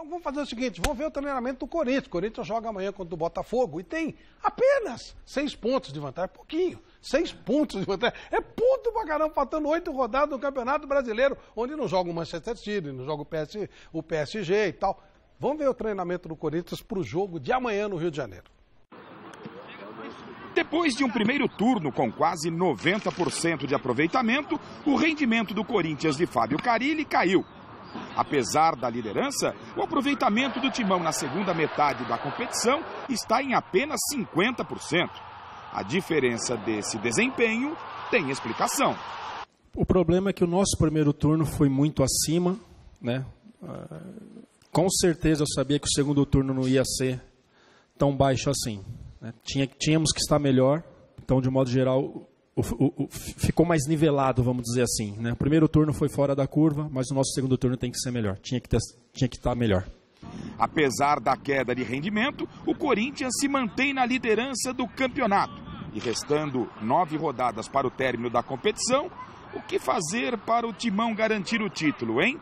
Então vamos fazer o seguinte, vamos ver o treinamento do Corinthians. O Corinthians joga amanhã contra o Botafogo e tem apenas 6 pontos de vantagem, pouquinho. 6 pontos de vantagem. É ponto pra caramba, faltando 8 rodadas no Campeonato Brasileiro, onde não joga o Manchester City, não joga o PSG e tal. Vamos ver o treinamento do Corinthians para o jogo de amanhã no Rio de Janeiro. Depois de um primeiro turno com quase 90% de aproveitamento, o rendimento do Corinthians de Fábio Carille caiu. Apesar da liderança, o aproveitamento do Timão na segunda metade da competição está em apenas 50%. A diferença desse desempenho tem explicação. O problema é que o nosso primeiro turno foi muito acima, né? Com certeza eu sabia que o segundo turno não ia ser tão baixo assim, né? Tínhamos que estar melhor, então de modo geral ficou mais nivelado, vamos dizer assim, né? O primeiro turno foi fora da curva, mas o nosso segundo turno tem que ser melhor, tinha que estar melhor. Apesar da queda de rendimento, o Corinthians se mantém na liderança do campeonato. E restando 9 rodadas para o término da competição, o que fazer para o Timão garantir o título, hein?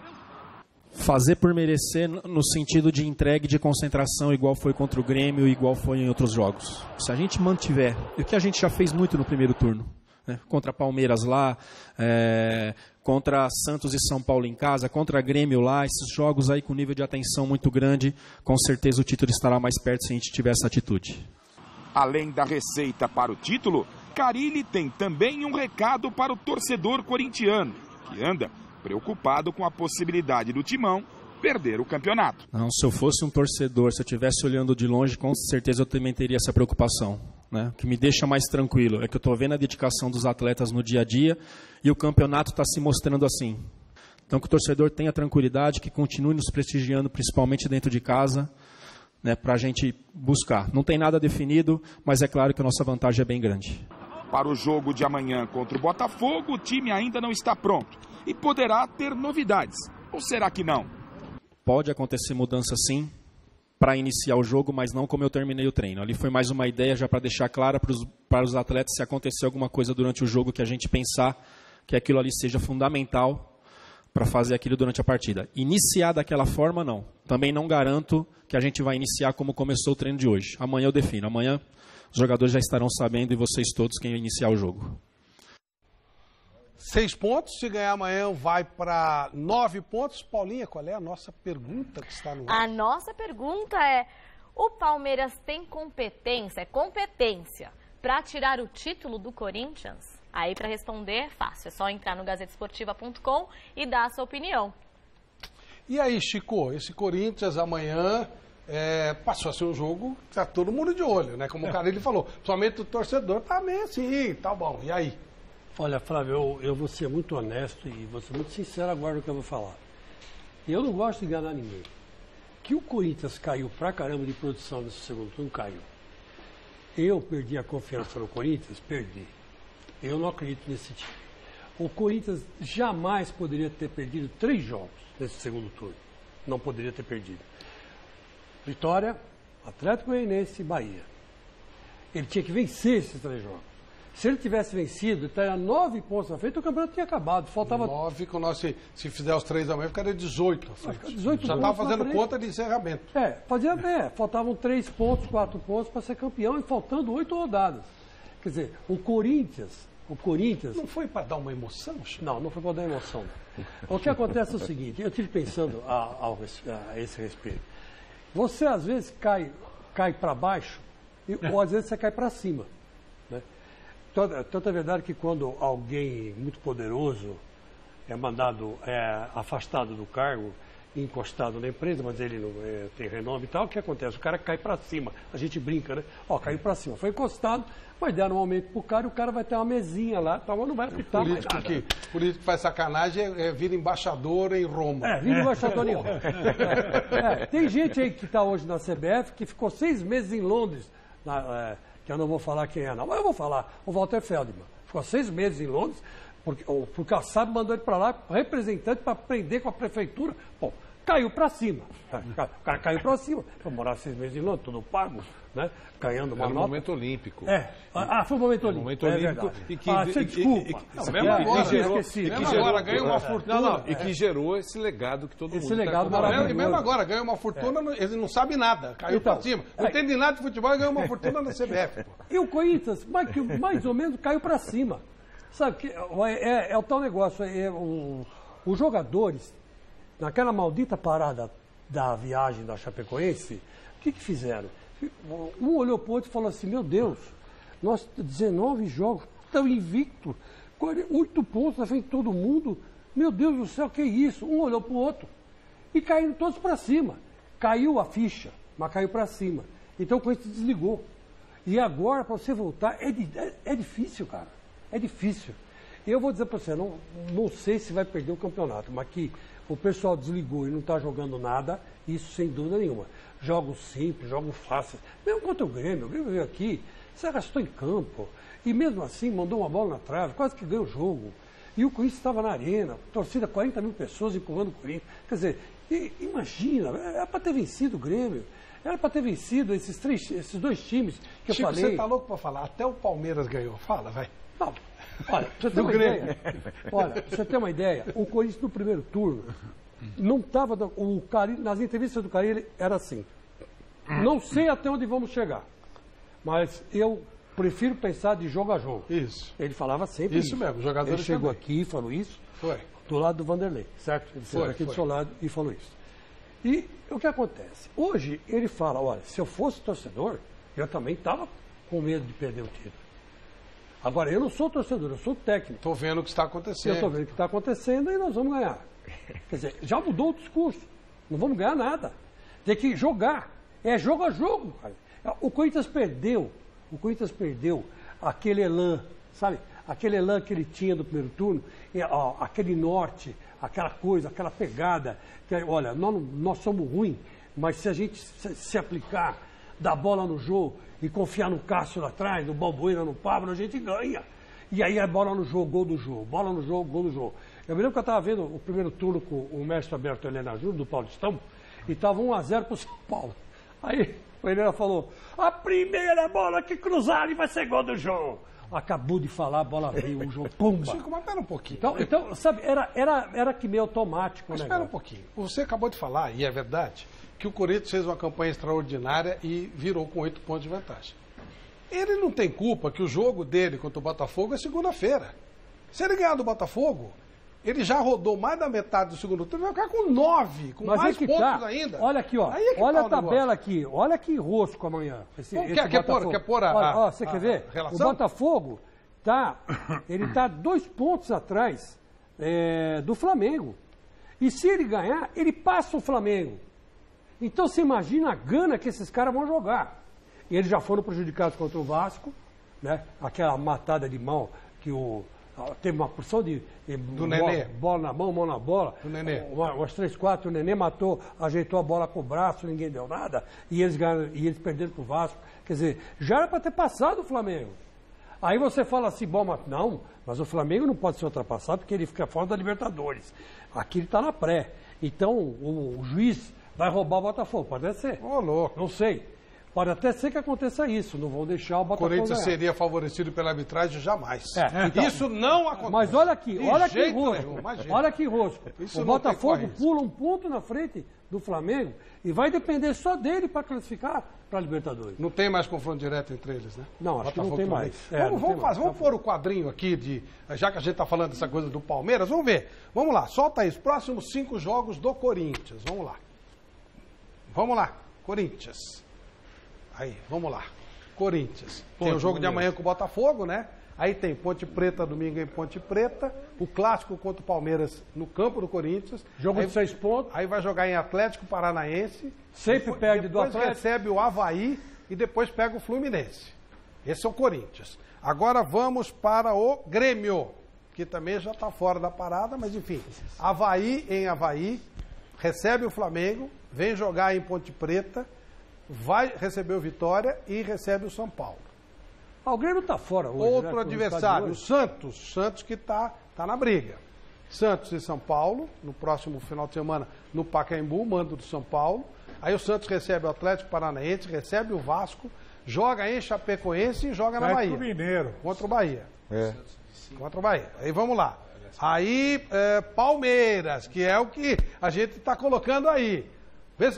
Fazer por merecer no sentido de entrega e de concentração, igual foi contra o Grêmio e igual foi em outros jogos. Se a gente mantiver, o que a gente já fez muito no primeiro turno, né? Contra Palmeiras lá, contra Santos e São Paulo em casa, contra Grêmio lá, esses jogos aí com nível de atenção muito grande, com certeza o título estará mais perto se a gente tiver essa atitude. Além da receita para o título, Carille tem também um recado para o torcedor corintiano, que anda preocupado com a possibilidade do Timão perder o campeonato. Não, se eu fosse um torcedor, se eu estivesse olhando de longe, com certeza eu também teria essa preocupação, né? O que me deixa mais tranquilo é que eu estou vendo a dedicação dos atletas no dia a dia e o campeonato está se mostrando assim. Então que o torcedor tenha tranquilidade, que continue nos prestigiando, principalmente dentro de casa, né, para a gente buscar. Não tem nada definido, mas é claro que a nossa vantagem é bem grande. Para o jogo de amanhã contra o Botafogo, o time ainda não está pronto e poderá ter novidades. Ou será que não? Pode acontecer mudança sim, para iniciar o jogo, mas não como eu terminei o treino. Ali foi mais uma ideia já para deixar clara para os atletas, se acontecer alguma coisa durante o jogo que a gente pensar que aquilo ali seja fundamental para fazer aquilo durante a partida. Iniciar daquela forma, não. Também não garanto que a gente vai iniciar como começou o treino de hoje. Amanhã eu defino. Amanhã os jogadores já estarão sabendo e vocês todos quem vai iniciar o jogo. 6 pontos, se ganhar amanhã vai para 9 pontos. Paulinha, qual é a nossa pergunta que está no ar? A nossa pergunta é, o Palmeiras tem competência para tirar o título do Corinthians? Aí para responder é fácil, é só entrar no gazetesportiva.com e dar a sua opinião. E aí, Chico, esse Corinthians amanhã passou a ser um jogo que está todo mundo de olho, né? Como o Carille falou, principalmente o torcedor tá meio assim, tá bom, e aí? Olha, Flávio, eu vou ser muito honesto e vou ser muito sincero agora no que eu vou falar. Eu não gosto de enganar ninguém. Que o Corinthians caiu pra caramba de produção nesse segundo turno, caiu. Eu perdi a confiança no Corinthians? Perdi. Eu não acredito nesse time. O Corinthians jamais poderia ter perdido 3 jogos nesse segundo turno. Não poderia ter perdido. Vitória, Atlético Goianiense e Bahia. Ele tinha que vencer esses 3 jogos. Se ele tivesse vencido, ele estaria 9 pontos na frente, o campeonato tinha acabado. Faltava 9, que nós, se fizer os 3 amanhã, ficaria 18. 18 já estava fazendo conta de encerramento. Faltavam 3 pontos, 4 pontos para ser campeão e faltando 8 rodadas. Quer dizer, o Corinthians... Não foi para dar uma emoção, Chico? Não foi para dar emoção. O que acontece é o seguinte, eu estive pensando a esse respeito. Você, às vezes, cai para baixo, ou às vezes você cai para cima. Né? Tanto é verdade que quando alguém muito poderoso é afastado do cargo, encostado na empresa, mas ele não tem renome e tal, o que acontece? O cara cai para cima. A gente brinca, né? Caiu para cima. Foi encostado, mas deram um aumento pro cara e o cara vai ter uma mesinha lá, mas não vai apitar mais nada. Político que faz sacanagem vira embaixador em Roma. Vira embaixador em Roma. Tem gente aí que está hoje na CBF que ficou 6 meses em Londres, que eu não vou falar quem é não, mas eu vou falar, o Walter Feldman. Ficou 6 meses em Londres, porque o Kassab mandou ele para lá, representante, para aprender com a prefeitura. Bom, caiu para cima. O cara caiu para cima. Foi morar 6 meses em Londres, tudo pago, né? Ganhando uma Era um nota. momento olímpico. Foi um momento olímpico. Momento É olímpico. verdade. E que, Você desculpa. Mesmo agora, esqueci. mesmo agora ganha uma fortuna. E que gerou esse legado que todo Esse mundo legado tá comemorando. maravilhoso. E mesmo agora ganha uma fortuna, ele não sabe nada, caiu Então, pra cima. Não entende nada de futebol e ganhou uma fortuna na CBF. Pô. E o Corinthians, mais ou menos, caiu para cima. Sabe, que é o tal negócio. Os jogadores, naquela maldita parada da viagem da Chapecoense, o que fizeram? Um olhou para o outro e falou assim, meu Deus, nós 19 jogos, estamos invictos, 8 pontos na frente de todo mundo, meu Deus do céu, que é isso? Um olhou para o outro e caíram todos para cima. Caiu a ficha, mas caiu para cima. Então o Corinthians desligou. E agora, para você voltar, é difícil, cara. É difícil. Eu vou dizer para você, não sei se vai perder o campeonato, mas que o pessoal desligou e não está jogando nada, isso sem dúvida nenhuma. Jogos simples, jogos fáceis. Mesmo contra o Grêmio veio aqui, se arrastou em campo. E mesmo assim mandou uma bola na trave, quase que ganhou o jogo. E o Corinthians estava na arena, torcida 40 mil pessoas empurrando o Corinthians. Quer dizer, imagina, era para ter vencido o Grêmio. Era para ter vencido esses 2 times que Chico, eu falei. você tá louco para falar? Até o Palmeiras ganhou. Fala, vai. Não, olha, pra você ter uma ideia. Olha, pra você ter uma ideia, o Corinthians no primeiro turno não estava. Nas entrevistas do Carille era assim. Não sei até onde vamos chegar, mas eu prefiro pensar de jogo a jogo. Isso. Ele falava sempre Isso mesmo, jogadores Ele chegou também. aqui e falou isso. Foi. Do lado do Vanderlei, certo? Ele saiu aqui do seu lado e falou isso. E o que acontece? Hoje ele fala, olha, se eu fosse torcedor, eu também estava com medo de perder o título. Agora, eu não sou torcedor, eu sou técnico. Estou vendo o que está Eu acontecendo. estou vendo o que está acontecendo e nós vamos ganhar. Quer dizer, já mudou o discurso. Não vamos ganhar nada. Tem que jogar. É jogo a jogo, cara. O Corinthians perdeu aquele elan, sabe? Aquele elan que ele tinha do primeiro turno, aquele norte, aquela coisa, aquela pegada. Que, olha, nós somos ruins, mas se a gente se aplicar, dar bola no jogo e confiar no Cássio lá atrás, no Balbuena, no Pablo, a gente ganha. E aí é bola no jogo, gol do jogo, bola no jogo, gol do jogo. Eu me lembro que eu estava vendo o primeiro turno com o mestre Alberto Helena Júnior, do Paulistão, e estava 1-0 para o São Paulo. Aí o Helena falou, a primeira bola que cruzar vai ser gol do jogo. Acabou de falar, a bola veio, o jogo, pumba. Chico, mas pera um pouquinho. Então sabe, era que meio automático. Mas né, espera um pouquinho. Você acabou de falar, e é verdade, que o Corinthians fez uma campanha extraordinária e virou com 8 pontos de vantagem. Ele não tem culpa que o jogo dele contra o Botafogo é segunda-feira. Se ele ganhar do Botafogo, ele já rodou mais da metade do segundo turno, vai ficar com 9, com Mas mais é que pontos tá. ainda. Olha aqui, ó. Aí é que Olha tá a tabela aqui. Olha que rosco amanhã. Quer pôr a você quer ver? relação? O Botafogo ele está 2 pontos atrás do Flamengo. E se ele ganhar, ele passa o Flamengo. Então você imagina a gana que esses caras vão jogar. E eles já foram prejudicados contra o Vasco, né? Aquela matada de mão que teve uma porção de Nenê. bola na mão na bola. Do Nenê. Umas 3, 4, o Nenê matou, ajeitou a bola com o braço, ninguém deu nada. E eles ganharam, e eles perderam pro Vasco. Quer dizer, já era para ter passado o Flamengo. Aí você fala assim, bom, mas o Flamengo não pode ser ultrapassado porque ele fica fora da Libertadores. Aqui ele está na pré. Então o juiz vai roubar o Botafogo. Pode até ser. Ô, louco. Não sei. Pode até ser que aconteça isso. Não vão deixar o O Botafogo Corinthians ganhar. seria favorecido pela arbitragem jamais. Então, Isso não acontece. mas olha aqui, De olha que jeito rosco. nenhum, imagina. Olha que rosco. Isso O não tem Botafogo corrente. pula 1 ponto na frente do Flamengo e vai depender só dele para classificar para a Libertadores. Não tem mais confronto direto entre eles, né? Não, acho que não tem Flamengo. mais. Vamos pôr o quadrinho aqui, já que a gente está falando dessa coisa do Palmeiras, vamos ver. Vamos lá, solta aí os próximos 5 jogos do Corinthians. Vamos lá. Vamos lá, Corinthians. Aí, vamos lá. Corinthians. Tem o jogo de amanhã com o Botafogo, né? Aí tem Ponte Preta, domingo em Ponte Preta. O clássico contra o Palmeiras no campo do Corinthians. Jogo aí, de 6 pontos. Aí vai jogar em Atlético Paranaense. Sempre perde do Depois Atlético. recebe o Avaí e depois pega o Fluminense. Esse é o Corinthians. Agora vamos para o Grêmio, que também já está fora da parada, mas enfim. Avaí em Avaí, recebe o Flamengo, vem jogar em Ponte Preta, vai receber o Vitória e recebe o São Paulo. O Grêmio está fora hoje. Outro né? adversário, o Santos. Santos que está na briga. Santos e São Paulo, no próximo final de semana, no Pacaembu, mando do São Paulo. Aí o Santos recebe o Atlético Paranaense, recebe o Vasco, joga em Chapecoense e joga na Bahia. Mineiro. Contra o Bahia. Contra o Bahia. Aí vamos lá. Aí, Palmeiras, que é o que a gente está colocando aí.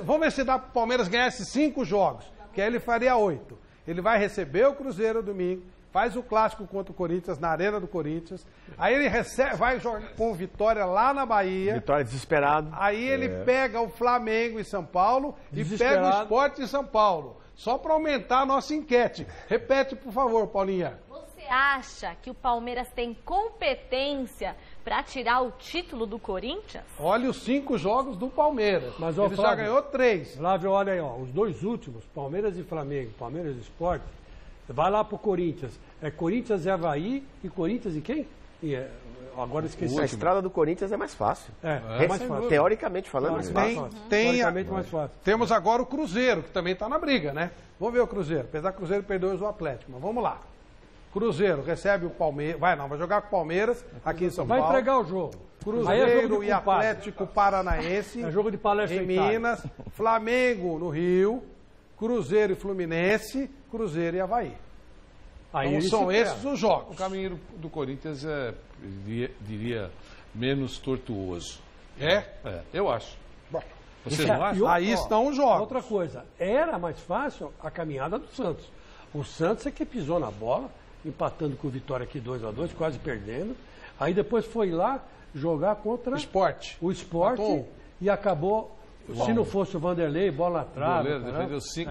Vamos ver se dá para o Palmeiras ganhar esses 5 jogos, que aí ele faria 8. Ele vai receber o Cruzeiro domingo, faz o clássico contra o Corinthians, na Arena do Corinthians. Aí ele vai jogar com Vitória lá na Bahia. Vitória desesperado. Aí ele pega o Flamengo em São Paulo e pega o Sport em São Paulo. Só para aumentar a nossa enquete. Repete, por favor, Paulinha. Você acha que o Palmeiras tem competência para tirar o título do Corinthians? Olha os 5 jogos do Palmeiras. Mas, ele já ganhou 3. Flávio, olha aí, ó, os 2 últimos, Palmeiras e Flamengo, Palmeiras e Sport, vai lá pro Corinthians. É Corinthians e Avaí e Corinthians e quem? Agora esqueci. A estrada do Corinthians é mais fácil. É mais fácil. Teoricamente falando, mais fácil. Teoricamente mais fácil. Temos agora o Cruzeiro, que também está na briga, né? Vamos ver o Cruzeiro. Apesar que o Cruzeiro perdeu o Atlético, mas vamos lá. Cruzeiro recebe o Palmeiras. Vai jogar com o Palmeiras aqui em São Paulo. Vai entregar o jogo. Cruzeiro e Atlético Paranaense. É jogo de palestra em Minas. Flamengo no Rio. Cruzeiro e Fluminense. Cruzeiro e Avaí. Então são esses os jogos. O caminho do Corinthians é, diria, menos tortuoso. Eu acho. Bom, você não acha? Aí estão os jogos. Outra coisa, era mais fácil a caminhada do Santos. O Santos é que pisou na bola, empatando com o Vitória aqui 2-2, quase perdendo. Aí depois foi lá jogar contra o Sport e acabou, se não fosse o Vanderlei, bola na trave. O goleiro defendeu 5.